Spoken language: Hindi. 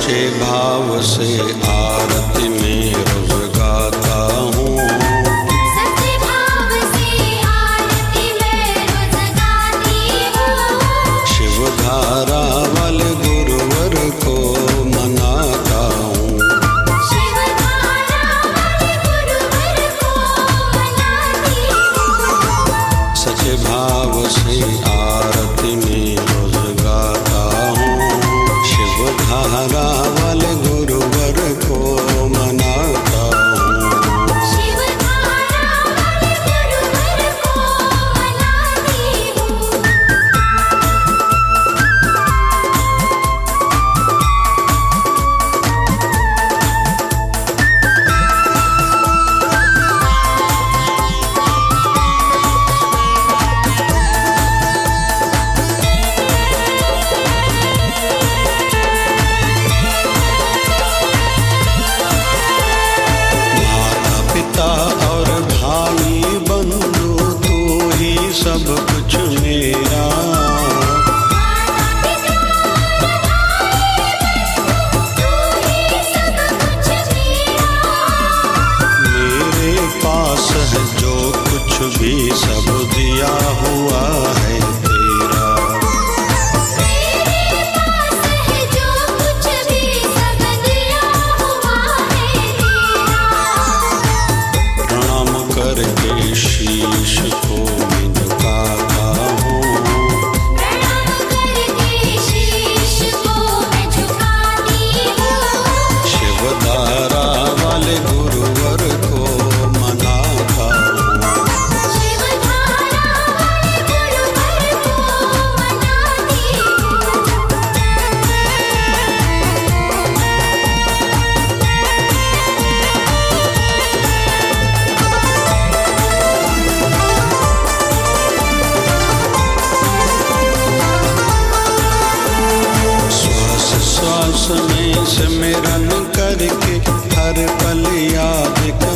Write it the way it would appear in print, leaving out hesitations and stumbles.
सच्चे भाव से आरती में रोज गाता हूँ। सच्चे भाव से आरती में रोज गाती हूँ। शिवधारा वाले गुरुवर को मनाता हूँ। शिवधारा वाले गुरुवर को मनाती हूँ। सच्चे भाव से आरती में रोज गाता हूँ। शिवधारा वाले गुरुवर को मनाता हूँ। शिवधारा वाले गुरुवर को मनाती हूँ। माता पिता और भाई बंधु तू ही सब कुछ मेरा। माता पिता और भाई तू ही सब कुछ मेरा। मेरे पास है जो कुछ भी सब दिया हुआ है तेरा। मेरे पास है जो कुछ भी सब दिया हुआ है तेरा। प्रणाम करके शीश को मैं झुकाता हूँ। प्रणाम करके शीश को मैं झुकाती हूँ। शिवधारा वाले गुरुवर को मनाता हूँ। शिवधारा वाले गुरुवर को मनाती हूँ। श्वास श्वास में सिमरन करके हर पल याद कर